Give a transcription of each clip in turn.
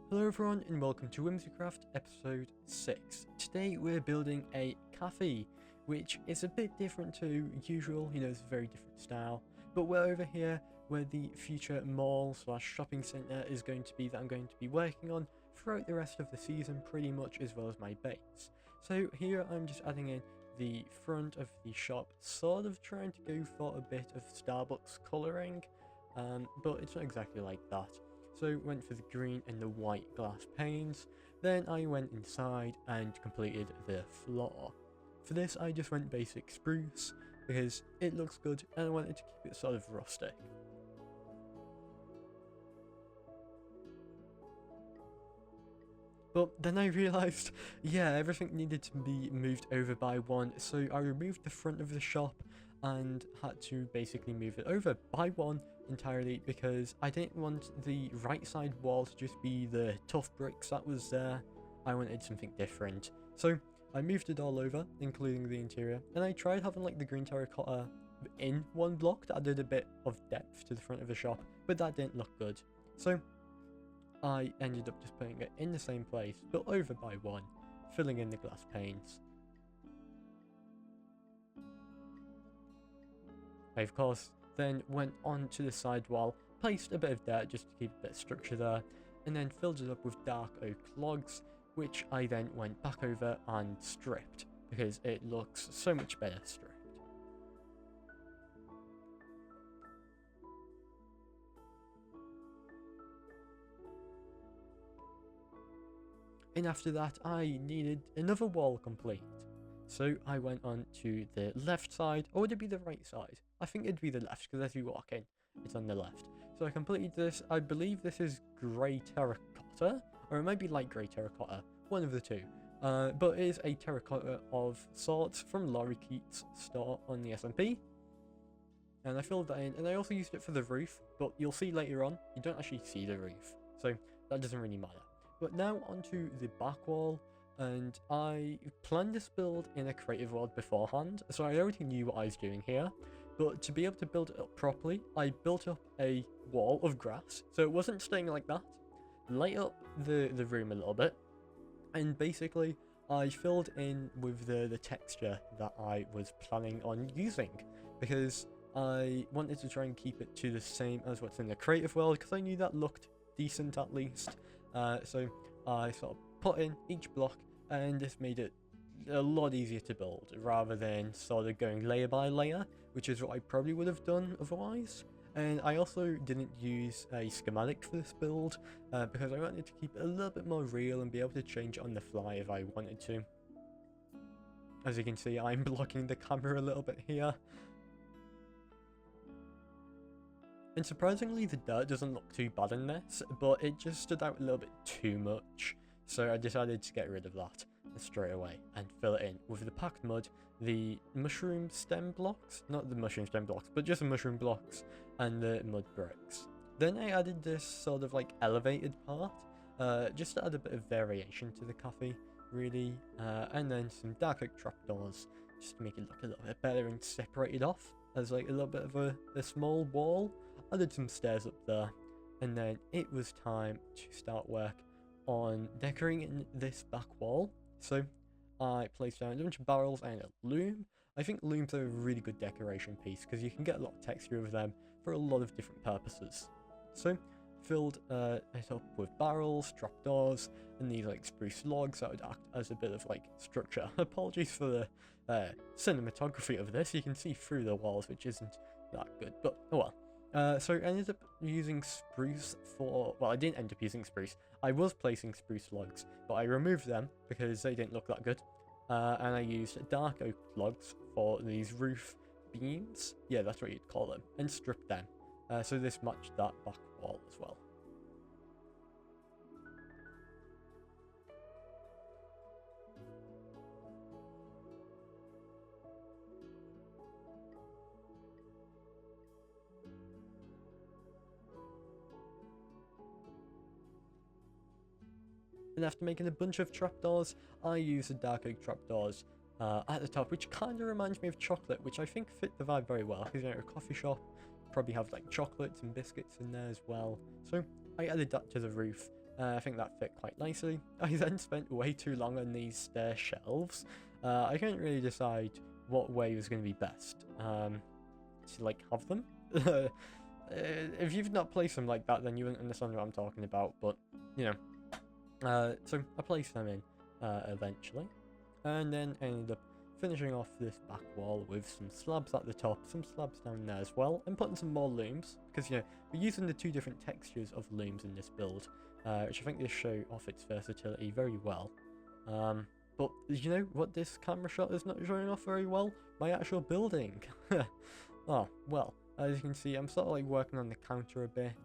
Hello everyone and welcome to Whimsicraft episode 6. Today we're building a cafe, which is a bit different to usual, it's a very different style. But we're over here where the future mall slash shopping centre is going to be that I'm going to be working on throughout the rest of the season pretty much, as well as my base. So here I'm just adding in the front of the shop, sort of trying to go for a bit of Starbucks colouring, but it's not exactly like that. So went for the green and the white glass panes, then I went inside and completed the floor. For this I just went basic spruce because it looks good and I wanted to keep it sort of rustic. But then I realised, everything needed to be moved over by one, so I removed the front of the shop and had to basically move it over by one entirely because I didn't want the right side wall to just be the tough bricks that was there. I wanted something different. So I moved it all over, including the interior, and I tried having like the green terracotta in one block that added a bit of depth to the front of the shop, but that didn't look good. So I ended up just putting it in the same place, but over by one, filling in the glass panes. I of course then went on to the side wall, placed a bit of dirt just to keep a bit of structure there, and then filled it up with dark oak logs, which I then went back over and stripped, because it looks so much better stripped. And after that I needed another wall complete. So I went on to the left side, or would it be the right side? I think it'd be the left, because as you walk in, it's on the left. So I completed this. I believe this is grey terracotta, or it might be light grey terracotta, one of the two. But it is a terracotta of sorts from Laurie Keats' store on the SMP. And I filled that in, and I also used it for the roof, but you'll see later on, you don't actually see the roof, so that doesn't really matter. But now onto the back wall. And I planned this build in a creative world beforehand, so I already knew what I was doing here. But to be able to build it up properly, I built up a wall of grass, so it wasn't staying like that. Light up the room a little bit, and basically I filled in with the texture that I was planning on using, because I wanted to try and keep it to the same as what's in the creative world, because I knew that looked decent at least. So I sort of put in each block, and this made it a lot easier to build rather than sort of going layer by layer, which is what I probably would have done otherwise. And I also didn't use a schematic for this build because I wanted to keep it a little bit more real and be able to change it on the fly if I wanted to. As you can see, I'm blocking the camera a little bit here. And surprisingly, the dirt doesn't look too bad in this, but it just stood out a little bit too much. So I decided to get rid of that straight away and fill it in with the packed mud, the mushroom stem blocks, not the mushroom stem blocks, but just the mushroom blocks and the mud bricks. Then I added this sort of like elevated part, just to add a bit of variation to the cafe, really, and then some dark oak trapdoors, just to make it look a little bit better and separate it off as like a little bit of a small wall. Added some stairs up there, and then it was time to start work on decorating this back wall. So I placed down a bunch of barrels and a loom. I think looms are a really good decoration piece because you can get a lot of texture with them for a lot of different purposes. So filled it up with barrels, trapdoors, and these like spruce logs that would act as a bit of like structure. Apologies for the cinematography of this. You can see through the walls, which isn't that good, but oh well. So I ended up using spruce for, well, I didn't end up using spruce. I was placing spruce logs, but I removed them because they didn't look that good. And I used dark oak logs for these roof beams. Yeah, that's what you'd call them. And stripped them. So this matched that back wall as well. And after making a bunch of trapdoors, I used the dark oak trapdoors at the top, which kind of reminds me of chocolate, which I think fit the vibe very well, because a coffee shop probably have like chocolates and biscuits in there as well. So I added that to the roof, I think that fit quite nicely. I then spent way too long on these stair shelves. I couldn't really decide what way was going to be best to like have them. If you've not placed them like that, then you wouldn't understand what I'm talking about, but you know. So I placed them in eventually, and then ended up finishing off this back wall with some slabs at the top, some slabs down there as well, and putting some more looms, because you know, we're using the 2 different textures of looms in this build, which I think they show off its versatility very well. But you know what this camera shot is not showing off very well? My actual building. Oh, well, as you can see, I'm sort of like working on the counter a bit,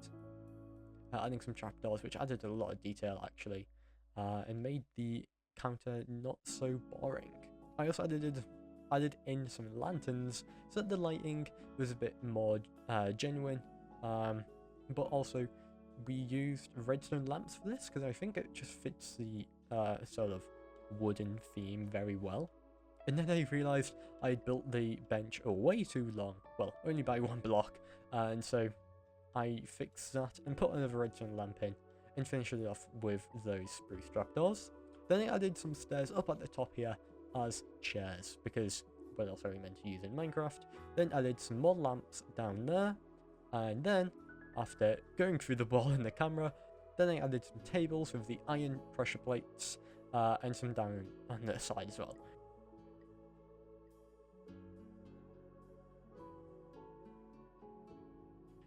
adding some trapdoors, which added a lot of detail actually, and made the counter not so boring. I also added in some lanterns so that the lighting was a bit more genuine, but also we used redstone lamps for this because I think it just fits the sort of wooden theme very well. And then I realised I'd built the bench way too long, well, only by 1 block, and so I fixed that and put another redstone lamp in and finished it off with those spruce trapdoors. Then I added some stairs up at the top here as chairs, because what else are we meant to use in Minecraft? Then added some more lamps down there, and then, after going through the wall in the camera, then I added some tables with the iron pressure plates, and some down on the side as well.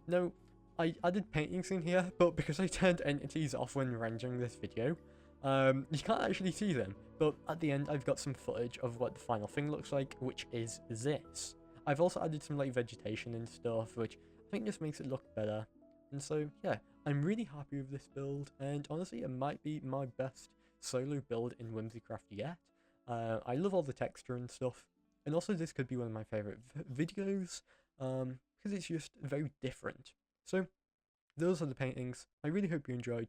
Now, I added paintings in here, but because I turned entities off when rendering this video, you can't actually see them, but at the end I've got some footage of what the final thing looks like, which is this. I've also added some like vegetation and stuff, which I think just makes it look better. And so yeah, I'm really happy with this build, and honestly it might be my best solo build in Whimsicraft yet. I love all the texture and stuff, and also this could be one of my favourite videos, because it's just very different. So those are the paintings. I really hope you enjoyed.